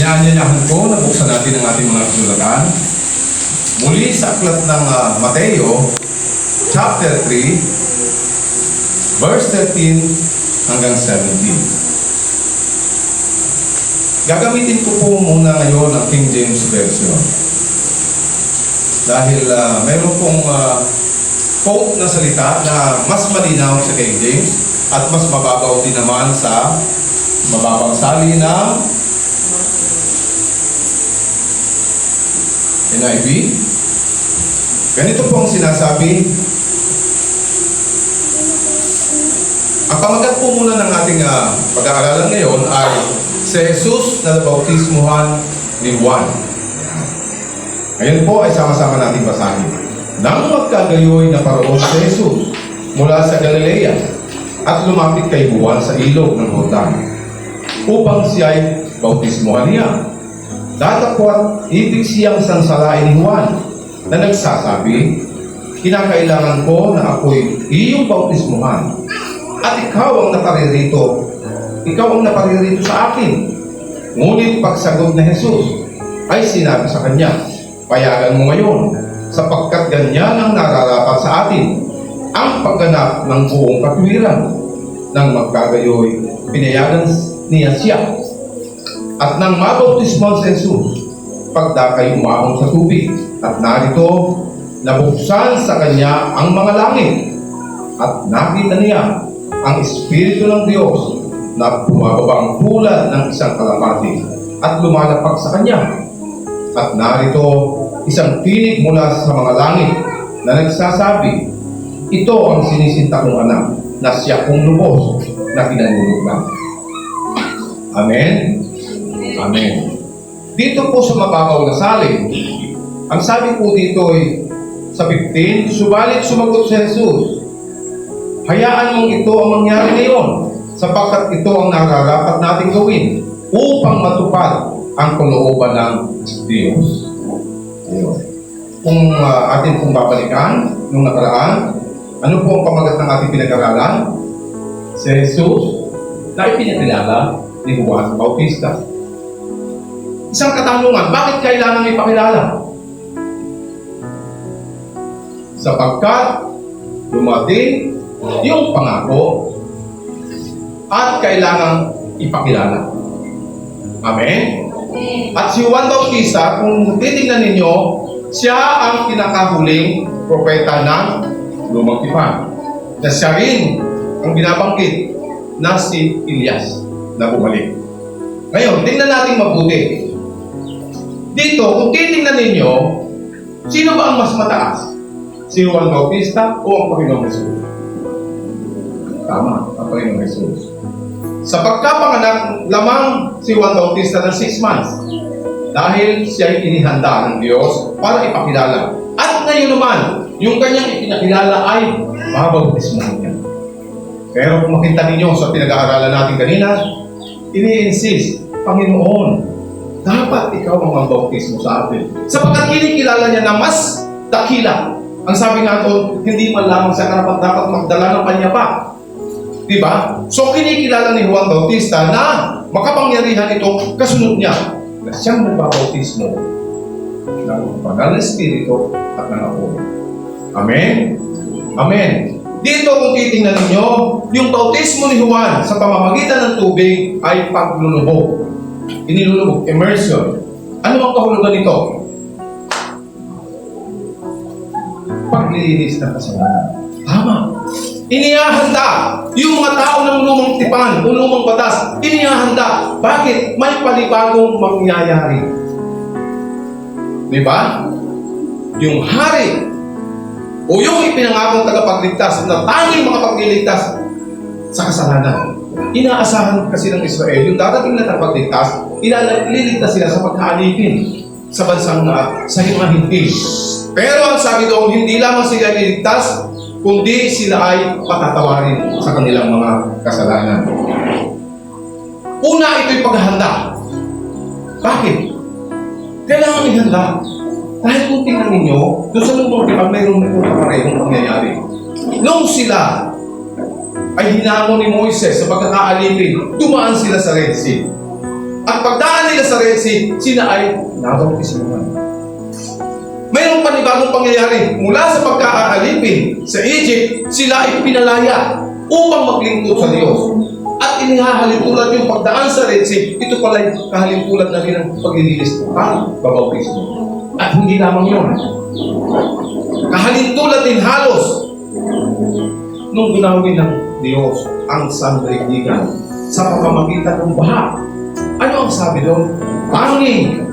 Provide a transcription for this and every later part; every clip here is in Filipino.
inaanyayahan ko na buksan natin ang ating mga kasulatan. Muli sa aklat ng Mateo, chapter 3, verse 13 hanggang 17. Gagamitin ko po muna ngayon ang King James Version. Dahil mayroon pong quote na salita na mas malinaw sa King James at mas mababaw din naman sa mababang sali ng NIV. Ganito po ang sinasabi. Ang pamagat po muna ng ating pag-aaralan ngayon ay si Jesus na bautismuhan ni Juan. Ngayon po ay sama-sama nating basahin. Nang magkagayoy na paroon si Jesus mula sa Galilea at lumapit kay Juan sa ilog ng Jordan upang siya'y bautismuhan niya. Datapwat ibig siyang sansalain ni Juan na nagsasabi, kinakailangan ko na ako'y iyong bautismuhan at ikaw ang naparirito sa akin. Ngunit pagsagot na Jesus ay sinabi sa kanya, payagan mo ngayon sapagkat ganyan ang nararapat sa atin ang pagganap ng buong katwiran. Nang magkagayoy, pinayagan niya siya. At nang mabautismuhan si Jesus, pagdakay umahon sa tubig, at narito, nabuksan sa kanya ang mga langit, at nakita niya ang Espiritu ng Diyos na bumababang tulad ng isang kalapati at lumalapag sa kanya. At narito, isang tinig mula sa mga langit na nagsasabi, ito ang sinisinta kong anak na siya kong lubos na kinanulugan. Amen? Amen. Dito po sa mababaw na salin, ang sabi po dito ay sa 15, subalit sumagot si Jesus, hayaan mong ito ang mangyari ngayon, sapagkat ito ang nararapat nating gawin upang matupad ang kalooban ng Diyos. Ayun. Kung atin pong babalikan nung nakaraan, ano po ang pamagat ng ating pinag-aralan? Si Jesus na ipinakilala ni Juan Bautista. Isang katanungan, bakit kailangan ipakilala? Sapagkat dumating yung pangako at kailangan ipakilala. Amen? At si Juan Bautista, kung titingnan ninyo, siya ang pinakahuling propeta ng Lumang Tipan. Na siya rin ang binabanggit na si Elias na bumalik. Ngayon, tingnan natin mabuti. Dito, kung titingnan ninyo, sino ba ang mas mataas? Si Juan Bautista o ang Panginoong Jesus? Tama, ang Panginoong Jesus. Sa pagkapanganak, lamang si Juan Bautista ng 6 months dahil siya ay inihanda ng Diyos para ipakilala. At ngayon naman, yung kanyang ipinakilala ay mabautismuhan niya. Pero kung makita ninyo sa pinag-aaralan natin kanina, ini-insist, Panginoon, dapat ikaw ang mabautismo sa atin. Sapagkat kinikilala niya na mas dakila. Ang sabi nga doon, hindi man lamang sa karapat dapat magdala ng kanya pa. Diba? So kinikilala ni Juan Bautista na makapangyarihan itong kasunod niya na siyang nagbabautismo ng banal na Espiritu at ng Apo. Amen? Amen. Dito kung titingnan ninyo, yung bautismo ni Juan sa pamamagitan ng tubig ay paglulubog. Inilulubog, immersion. Ano ang kahulugan nito? Paglilinis ng kasalanan. Tama. Inihahanda yung mga tao ng lumang tipan o lumang batas. Inihahanda. Bakit? May panibagong mangyayari. Diba? Yung hari o yung ipinangakong tagapagligtas na tanging makapagliligtas sa kasalanan. Inaasahan kasi ng Israel, yung dadating na tagapagligtas, ililigtas sila sa pagkaalipin sa bansang sa mga hindi. Pero ang sabi doon, hindi lamang sila ililigtas, kundi sila ay patatawarin sa kanilang mga kasalanan. Una, ito'y paghahanda. Bakit? Kailangan ihanda. Dahil kung tingnan ninyo, doon sa lumang tipan, mayroong parehong pangyayari. Nung sila ay hinamon ni Moises sa pagkakaalipin, dumaan sila sa Red Sea. At pagdaan nila sa Red Sea, sila ay nabautismuhan. Mayroong panibagong pangyayari. Mula sa pagkakaalipin sa Egypt, sila ay pinalaya upang maglingkod sa Diyos. At inihahalintulad yung pagdaan sa Red Sea, ito pala ay kahalintulad na rin ng paglilinis ng babautismo. At hindi lamang yun. Kahalintulad din halos nung ginawin ng Diyos ang sandaigdigan sa pamamagitan ng baha. Ano ang sabi doon? Tanging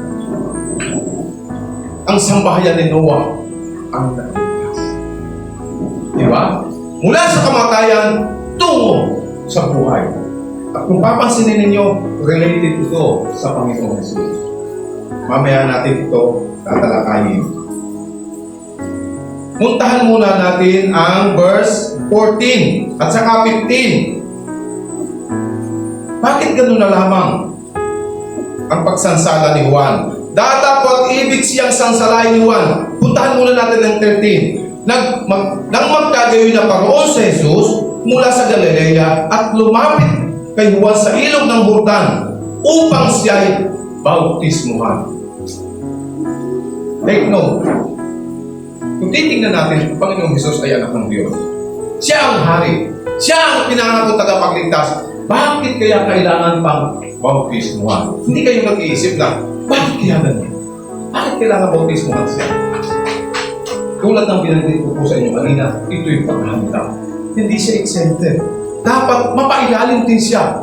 ang sambahayan ni Noah ang nagligtas. Diba? Mula sa kamatayan, tungo sa buhay. At kung papansinin ninyo, related ito sa Panginoon Jesus. Mamaya natin ito tatalakayin. Puntahan muna natin ang verse 14 at saka 15. Bakit ganun na lamang ang pagsansala ni Juan? Datapot ibig siyang sansalain ni Juan. Puntahan muna natin ang 13. Nang magkagayoy na paroon sa Jesus mula sa Galilea at lumapit kay Juan sa ilog ng Jordan upang siya'y bautismuhan. Take note. Kung titingnan natin, Panginoong Jesus ay anak ng Diyos. Siya ang hari. Siya ang pinangakong tagapagligtas. Bakit kaya kailangan pang bautismuhan? Hindi kayo mag-iisip na, bakit kaya ganyan? Bakit kailangan bautismuhan siya? Tulad ng binanggit ko po sa inyo kanina, ito yung paghahanda. Hindi siya exempted. Dapat mapailalim din siya.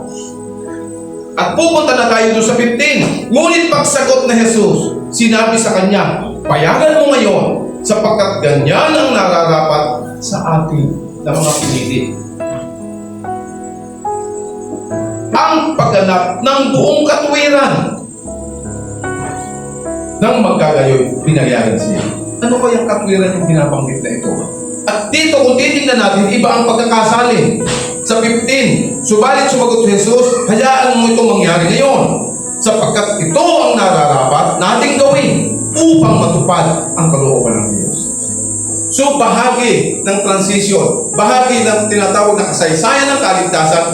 At pupunta na tayo doon sa 15. Ngunit pagsagot na Jesus, sinabi sa kanya, payagan mo ngayon, sapagkat ganyan ang nararapat sa ating na mga pinili. Ang pagganap ng buong katuwiran nang magkagayoy, pinayagan siya. Ano kayang katuwiran yung binabanggit na ito? At dito, kung titingnan natin, iba ang pagkakasalin. Sa 15, subalit sumagot si Jesus, hayaan mo itong mangyari ngayon, sapagkat ito ang nararapat nating gawin upang matupad ang kalooban ng Diyos. So, bahagi ng transition, bahagi ng tinatawag na kasaysayan ng kaligtasan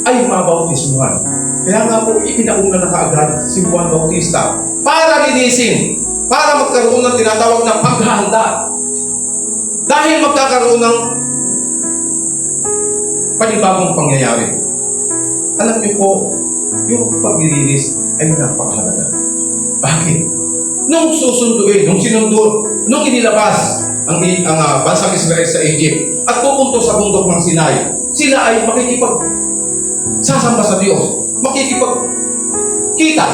ay mabautismuhan. Kaya nga po, ipinauna na kaagad si Juan Bautista para linisin, para magkaroon ng tinatawag na paghahanda. Dahil magkakaroon ng panibagong pangyayari. Alam niyo po, yung paglilinis ay napakahalaga. Bakit? Nung susunduin, nung inilabas ang bansang Israel sa Egypt at pupunto sa bundok ng Sinai, sila ay sasamba sa Diyos, makikipagkita.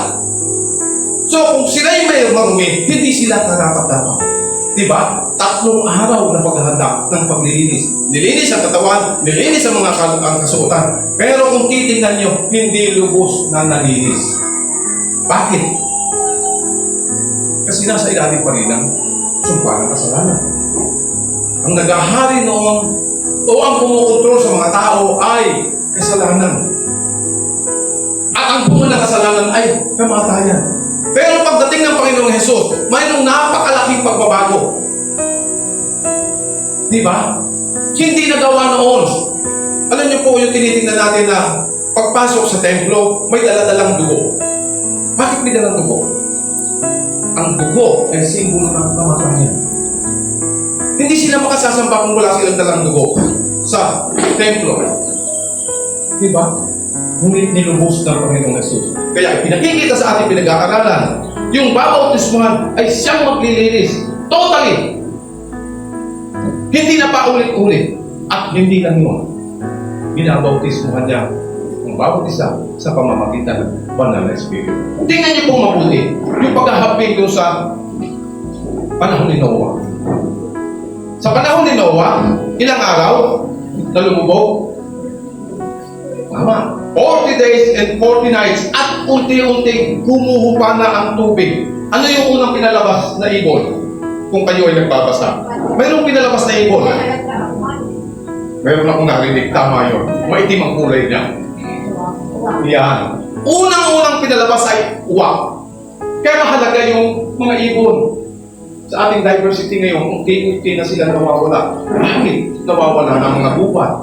So kung sila ay may marumi, hindi sila karapat-dapat. Diba? 3 araw na paghahanda ng paglilinis. Nilinis ang katawan, nilinis ang mga kasuotan. Pero kung titingnan nyo, hindi lubos na nalinis. Bakit? Kasi nasa ilalim pa rin ang sumpa ng kasalanan. Ang naghahari noon o ang kumukontrol sa mga tao ay kasalanan. At ang bunga ng kasalanan ay kamatayan. Pero pagdating ng Panginoong Jesus, mayroong napakalaking pagbabago. Diba? Hindi nagawa noon. Alam niyo po yung tinitingnan natin na pagpasok sa templo, may daladalang dugo. Bakit may dalang dugo? Ang dugo ay simbolo ng kamatayan. Hindi sila makasasamba kung wala silang dalang dugo sa templo. Diba? Ngunit nilubos ng Panginoong Jesus. Kaya pinakikita sa ating pinag-aaralan, yung babautismuhan ay siyang maglilinis. Totally! Hindi na paulit-ulit. At hindi lang yun. Binabautismuhan niya ang babautisa sa pamamagitan ng banal na Espiritu. Tingnan niyo pong mabuti yung paghahapin doon sa panahon ni Noah. Sa panahon ni Noah, ilang araw na lumubog? Tama. 40 days and 40 nights at unti-unti humuhupa na ang tubig. Ano yung unang pinalabas na ibon? Kung kayo ay nagbabasa. Mayroong pinalabas na ibon. Mayroon akong narinig. Tama yun. Maitim ang kulay niya. Yan. Unang-unang pinalabas ay uwak. Kaya mahalaga yung mga ibon. Sa ating diversity ngayon, unti-unti na sila nawawala. Bakit nawawala ng mga gubat?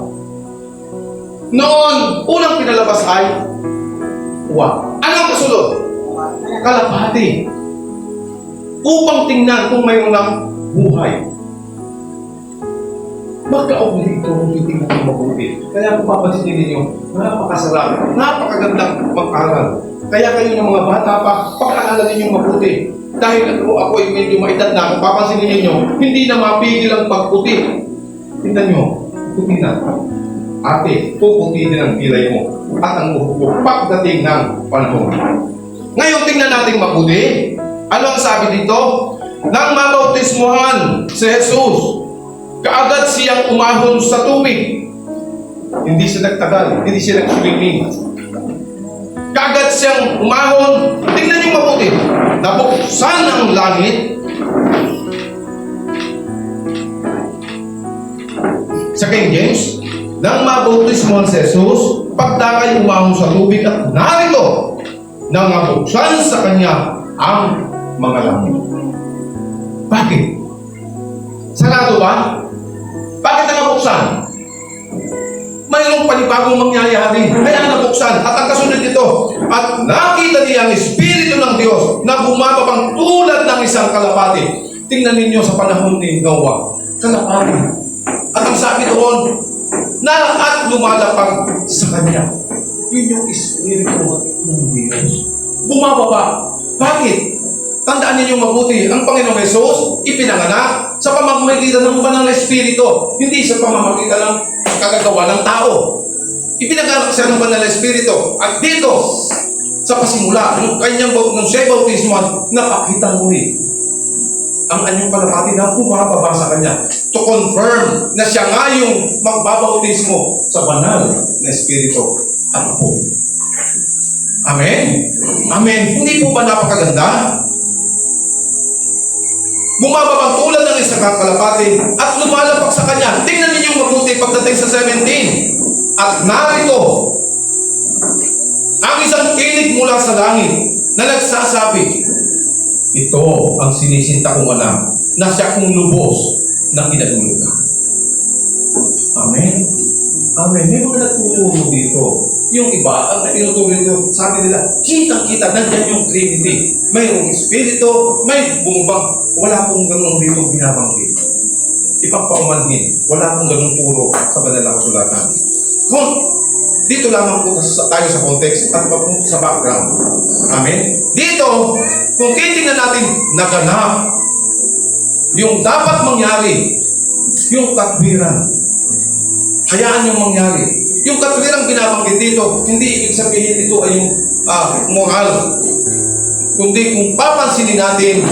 Noon, unang pinalabas ay uwak. Ano ang kasunod? Kalapati. Upang tingnan kung mayroon ng buhay. Magka-oblig ito kung titignan ng mabuti. Kaya kung papansinin ninyo, napakasarap, napakagandang mag-aral. Kaya kayo ng mga bata pa, pag-aaralan ninyong mabuti. Dahil ako ay medyo maedad na, kung papansinin ninyo, hindi na mapigil ang pagputi. Tingnan nyo, puti na. Ate, puputi din ang kilay mo at ang buhok mo pagdating ng panahon. Ngayon, tingnan natin mabuti. Ano ang sabi dito? Nang mabautismuhan si Jesus, kaagad siyang umahon sa tubig. Hindi siya nagtagal, hindi siya nag-swimming. Kaagad siyang umahon. Tingnan niyo mabuti. Nabuksan ang langit. Sa King James, nang mabautismuhan si Jesus, pagdakay umahon sa tubig at narito, nang mabuksan sa kanya ang mga langit. Bakit? Sarado ba? Bakit nabuksan? Mayroong panibagong mangyayari. Kaya nabuksan. At ang kasunod nito, at nakita niya ang Espiritu ng Diyos na bumababang tulad ng isang kalapati. Tingnan ninyo sa panahon ni Noah. Kalapati. At ang sabi doon, na at lumalapag sa kanya. Yun yung Espiritu ng Diyos. Bumababa. Bakit? Tandaan ninyo mabuti, ang Panginoong Hesus ipinanganak sa pamamagitan ng banal na Espiritu, hindi sa pamamagitan ng kagagawa ng tao. Ipinanganak siya ng banal na Espiritu. At dito, sa pasimula, yung kanyang siya bautismuhan, napakita muli ang anyong kalapati na bumababa sa kanya to confirm na siya nga yung magbabautismo sa banal na Espiritu at Apo. Amen? Amen. Hindi po ba napakaganda? Bumababang tulad ng isang kalapati at lumalapak sa kanya. Tingnan ninyong mabuti pagdating sa 17. At narito, ang isang kilig mula sa langit na nagsasabi, ito ang sinisinta kong anak na siya kong lubos na kinagulutan. Amen? Amen. May mga nagtuturo dito. Yung iba, ang tinuturo dito, sabi nila, kitang-kita, nandyan yung Trinity. Mayroong Espiritu, may bumabang. Wala pong ganun dito binabanggit. Ipagpaumanhin. Wala pong ganun puro sa banal na kasulatan. Kung dito lamang po tayo sa context at sa background. Amen? Dito, kung titingnan natin, naganap yung dapat mangyari, yung katwiran. Hayaan yung mangyari. Yung katwirang binabanggit dito, hindi ibig sabihin ito ay yung moral. Kundi kung papansinin natin,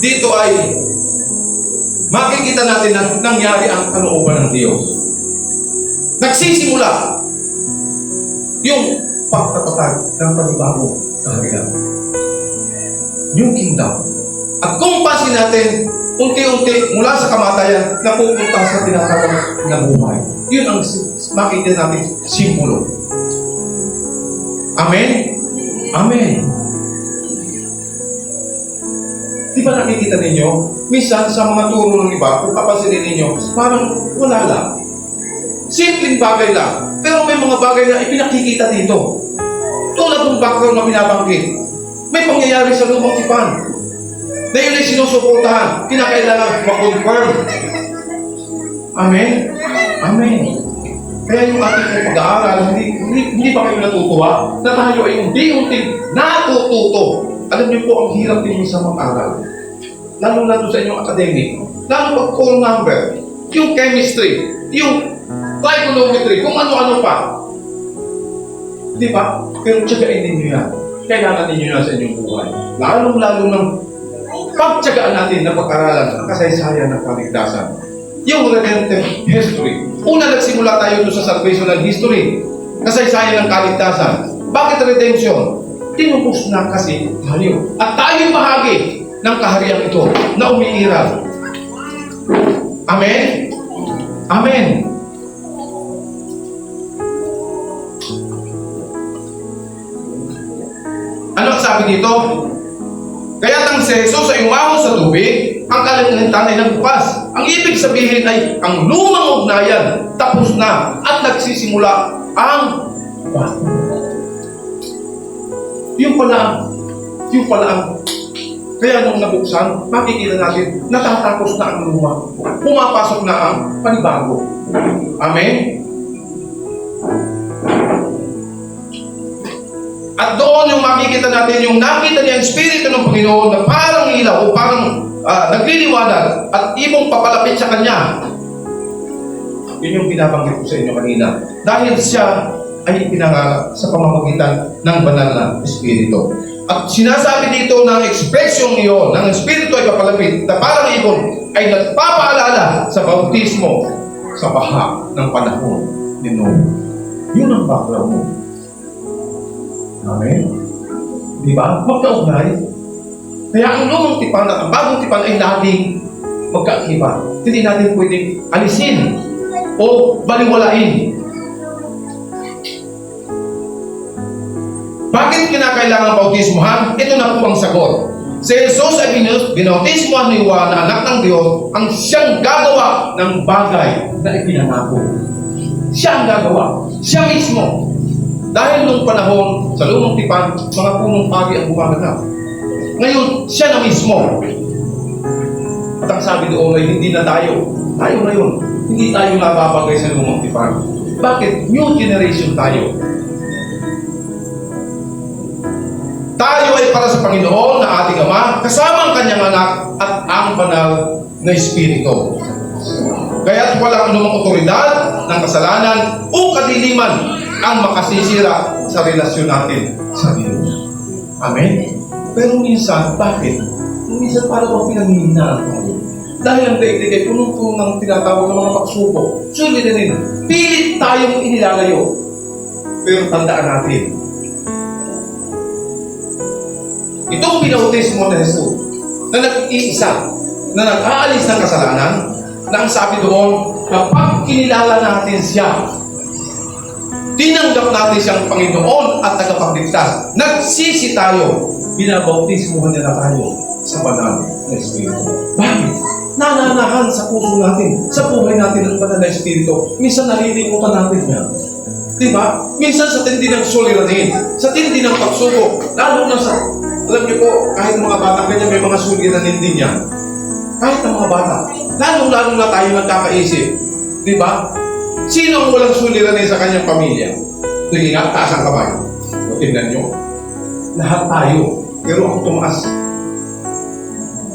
dito ay makikita natin na nangyari ang kalooban ng Diyos. Nagsisimula yung pagtatatag ng panibagong kaharian. Yung kingdom. At kung pansin natin, unti-unti mula sa kamatayan, napupunta sa tinatawag na buhay. Yun ang makikita natin simbolo. Amen? Amen. Di ba nakikita ninyo? Minsan sa mga turo ng iba, kung papansinin ninyo, parang wala lang. Simpleng bagay lang. Pero may mga bagay na ipinakikita dito. Tulad ng background na binabanggit. May pangyayari sa lumang tipan. Na yun ay sinusuportahan. Kinakailangan ma-confirm. Amen? Amen. Kaya yung ating pag-aaral, hindi ba kayo natutuwa na tayo ay unti-unti natututo? Alam niyo po, ang hirap din sa mag-aral. Lalo na doon sa inyong academic. Lalo pag core number, yung chemistry, yung trigonometry, kung ano-ano pa. Di ba? Pero tiyagain ninyo yan. Kailangan ninyo yan sa inyong buhay. Lalo ng pagtiyagaan natin na pag-aralan ang kasaysayan ng kaligtasan. Yung redemptive history. Una nagsimula tayo doon sa salvational history. Kasaysayan ng kaligtasan. Bakit redemption? Tinubos na kasi tayo. At tayo bahagi ng kaharian ito na umiiral. Amen? Amen. Ano ang sabi dito? Kaya tang si Jesus ay umahon sa tubig, ang kalangitan ay nagbukas. Ang ibig sabihin ay ang lumang ugnayan tapos na at nagsisimula ang bago. Yung pala ang kaya nung nabuksan, makikita natin, natatapos na ang luma. Pumapasok na ang panibago. Amen? At doon yung makikita natin, yung nakita niya ang Espiritu ng Panginoon na parang ilaw o parang nagliliwanag at ibong papalapit sa Kanya. Yun yung binabanggit ko sa inyo kanina. Dahil siya ay ipinanganak sa pamamagitan ng banal na Espiritu. At sinasabi dito ng ekspresyong iyon, ng Espiritu ay papalapit, na parang ibon ay nagpapaalala sa bautismo sa baha ng panahon ni Noah. Yun ang background mo. Amen? Di ba? Magkaugnay. Kaya ang lumang tipan at ang bagong tipan ay laging magkaiba. Hindi natin pwedeng alisin o baliwalain. Bakit kinakailangan bautismuhan? Ito na po ang sagot. Si Jesus ay binautismuhan ni Juan na anak ng Diyos ang siyang gagawa ng bagay na ipinangako. Siya ang gagawa. Siya mismo. Dahil nung panahon, sa lumang tipan, mga punong pari ang gumaganap. Ngayon, siya na mismo. At ang sabi doon ay hindi na tayo. Tayo ngayon. Hindi tayo nababagay sa lumang tipan. Bakit? New generation tayo. Tayo ay para sa Panginoon na ating Ama, kasama ang Kanyang anak at ang banal na Espiritu. Kaya't walang anumang otoridad ng kasalanan o kadiliman ang makasisira sa relasyon natin sa Diyos. Amen? Pero minsan, bakit? Minsan para bang pinanghihinaan tayo? Dahil ang daigdig ay punong-punong ng tinatawag ng mga pagsubok. Suliranin, pilit tayong inilalayo. Pero tandaan natin, itong binautismo ni Jesus na nag-iisa, na nag-aalis ng kasalanan, na ang sabi doon, kapag kinilala natin siya, tinanggap natin siyang Panginoon at tagapagligtas, nagsisi tayo, binabautismohan niya na tayo sa banal na Espiritu. Bakit? Nananahan sa puso natin, sa buhay natin ang banal na Espiritu. Minsan nalilimutan natin niya. Diba? Minsan sa tindi ng suliranin, sa tindi ng pagsubok, lalo na sa alam niyo po, kahit mga bata ganyan, may mga suliranin din yan. Kahit ang mga bata. Lalong-lalo na tayo nagkakaisip. Di ba? Sino ang walang suliranin sa kanyang pamilya? Sige nga, taas ang kamay. O, tingnan nyo. Lahat tayo. Pero ako tumaas.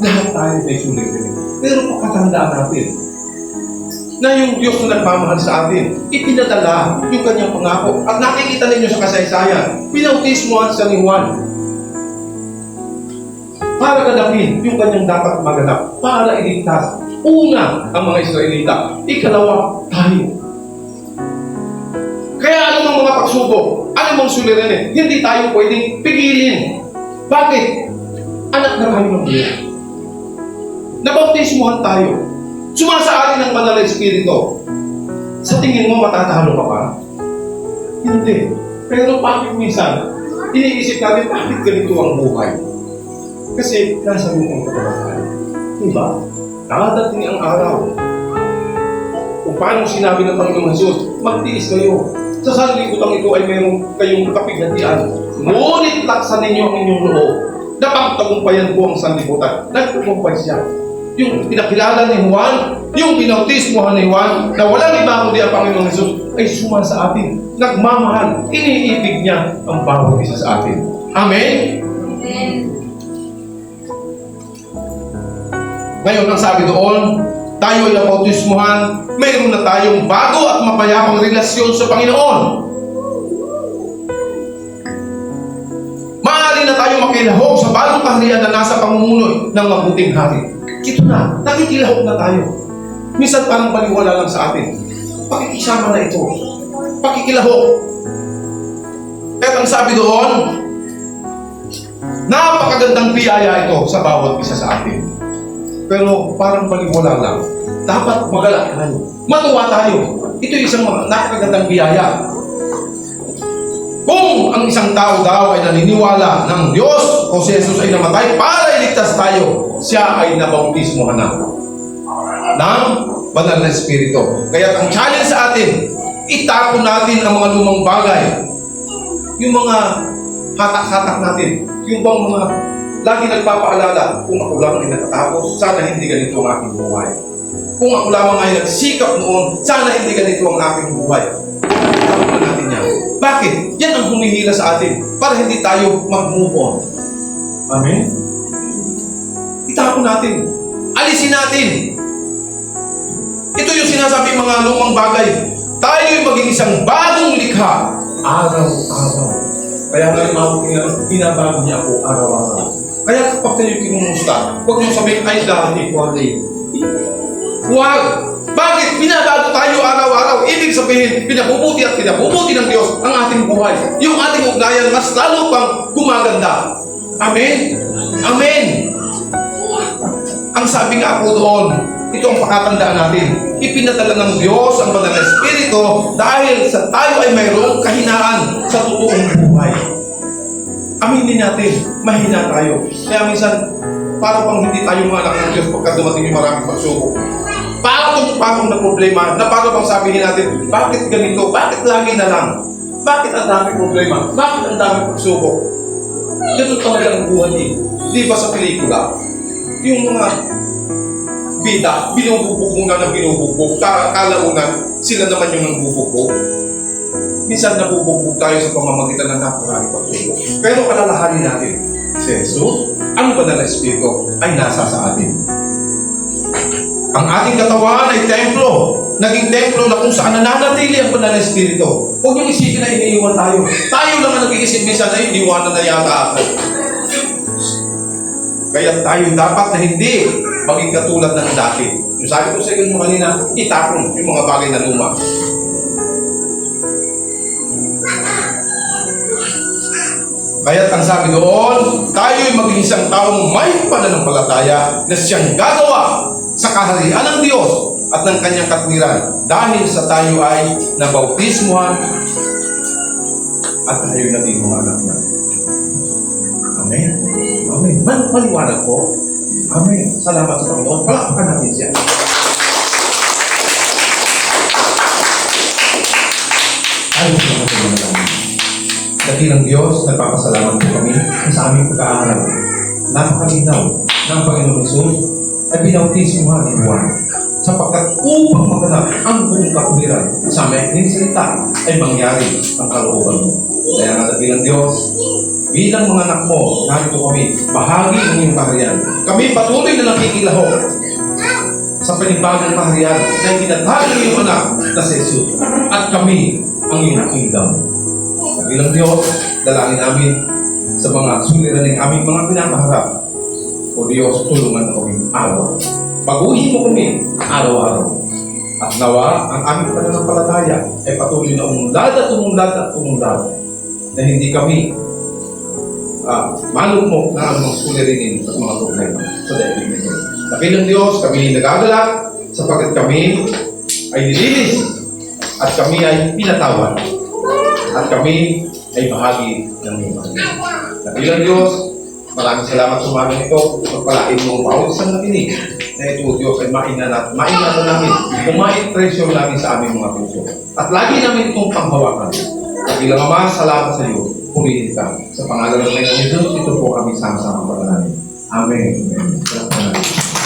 Lahat tayo may suliranin. Pero pagkatandaan natin na yung Diyos na nagmamahal sa atin, ipinadala yung kanyang pangako. At nakikita ninyo sa kasaysayan, pinautismohan sa ni Juan. Para ganapin yung kanyang dapat maganap, para iligtas. Una, ang mga Israelita. Ikalawa, tayo. Kaya anong mga pagsubok, anong suliranin, hindi tayo pwedeng pigilin. Bakit? Anak na tayo ng Diyos. Nabautismuhan tayo. Sumasaalin ng banal na Espiritu. Sa tingin mo, matatalo ka pa? Hindi. Pero bakit minsan, iniisip natin, bakit ganito ang buhay? Kasi nasa lupang katawan tayo. Diba? Nakadating ang araw. Kung paano sinabi ng Panginoong Jesus, magtiis kayo. Sa sanlibutan ito ay mayroong kayong kapighatian. Ngunit laksan ninyo ang inyong loob. Napagtagumpayan po ang sanlibutan. Nagtagumpay siya. Yung pinakilala ni Juan, yung binautismohan ni Juan, na walang iba kundi ang Panginoong Jesus, ay suma sa atin. Nagmamahal. Iniibig niya ang bawat isa sa atin. Amen? Amen. Ngayon, ang sabi doon, tayo ay nabautismuhan, mayroon na tayong bago at mapayapang relasyon sa Panginoon. Maaari na tayo makilahok sa bagong kaharian na nasa pamumuno ng mabuting hari. Ito na, nakikilahok na tayo. Minsan parang baliwala lang sa atin. Pakikisama na ito. Pakikilahok. Kaya ang sabi doon, napakagandang biyaya ito sa bawat isa sa atin. Pero parang baliwala lang. Dapat magalak tayo. Matuwa tayo. Ito isang napakagandang biyaya. Kung ang isang tao daw ay naniniwala ng Diyos o si Jesus ay namatay para iligtas tayo, siya ay nabautismohan na ng banal na Espiritu. Kaya ang challenge sa atin, itapon natin ang mga lumang bagay. Yung mga hatak-hatak natin. Yung bang mga lagi nagpapaalala, kung ako lang ay natatapos, sana hindi ganito ang aking buhay. Kung ako lamang ay nagsikap noon, sana hindi ganito ang aking buhay. Tapos na natin yan. Bakit? Yan ang humihila sa atin para hindi tayo mag-move on. Amen? Itapon natin. Alisin natin. Ito yung sinasabi mga lumang bagay. Tayo'y maging isang bagong likha. Araw-araw. Kaya nga yung binabago niya ako araw-araw. Kaya kapag kayo kinumusta, huwag mong sabihin, ay dati ko rin. Huwag! Bakit? Binabago tayo araw-araw. Ibig sabihin, pinabubuti at pinabubuti ng Diyos ang ating buhay. Yung ating ugnayan mas lalo pang gumaganda. Amen? Amen! Ang sabi nga po doon, ito ang pakatandaan natin. Ipinadala ng Diyos ang banal na Espiritu dahil sa tayo ay mayroong kahinaan sa totoong buhay. Aminin natin, mahina tayo. Kaya minsan, para pang hindi tayo mga anak ng Diyos pagka dumating yung maraming pagsubok. Patong-patong na problema na para bang sabihin natin, bakit ganito? Bakit lagi na lang? Bakit ang dami problema? Bakit ang dami pagsubok? Ganun talaga ang buhay niyo. Di ba sa pelikula? Yung mga bida, binubugbog muna ng binubugbog. Kalaunan, sila naman yung nangbubugbog. Minsan nabubugbog tayo sa pamamagitan ng napakarami pagsubok. Pero kalalahanin natin, si Jesus, ang banal na Espiritu ay nasa sa atin. Ang ating katawan ay templo. Naging templo na kung saan nananatili ang banal na Espiritu. Huwag niyong isipin na iniiwan tayo. Tayo lang ang nag-iisip minsan na iniwanan na yata ako. Kaya tayo dapat na hindi maging katulad ng dati. Yung sabi ko sa inyo kanina, itapon yung mga bagay na luma. Kaya ang sabi doon, tayo'y maging isang taong may pananampalataya na siyang gagawa sa kaharian ng Diyos at ng kanyang katwiran dahil sa tayo ay nabautismuhan at tayo naging mga anak niya. Amen. Amen. Maliwanag po. Amen. Salamat sa Panginoon. Palakpakan natin siya. Ayaw sa mga namin. Dakilang Diyos, nagpapasalamat po kami sa aming pagkaaral. Napakalinaw ng Panginoon Jesus ay binautismuhan ni Juan sapagkat upang maganap ang buong katwiran sa aming salita ay mangyari ang kalooban mo. Kaya nga dakilang Diyos, bilang mga anak mo, narito kami, bahagi ng iyong kaharian. Kami patuloy na nakikilahok sa panibagong kaharian na itinatag ng iyong anak na si Jesus. At kami ang iyong kingdom. Bilang Diyos, dalangin namin sa mga suliraning aming mga pinakaharap. O Diyos, tulungan kami araw. Paguhin mo kami araw-araw. At nawa, ang aming pananampalataya ay patuloy na umunlad at umunlad at umunlad. Na hindi kami malugmok na ang mga suliranin at mga problema sa daigdig nito. Dakilang Diyos, kami nagagalak sapagkat kami ay nilinis at kami ay pinatawad. At kami ay bahagi ng iyong Panginoon. Dakilang Diyos, maraming salamat sa umaga nito. Pagpalain mo ang bawat isang nakinig na ito, Diyos, ay maingat namin, treasure namin sa aming mga puso. At lagi namin itong panghawakan. Dakilang Ama, salamat sa iyo. Purihin ka. Sa pangalan ng Panginoon Jesus, ito po kami sama-sama pagkakaroon. Amen. Salamat.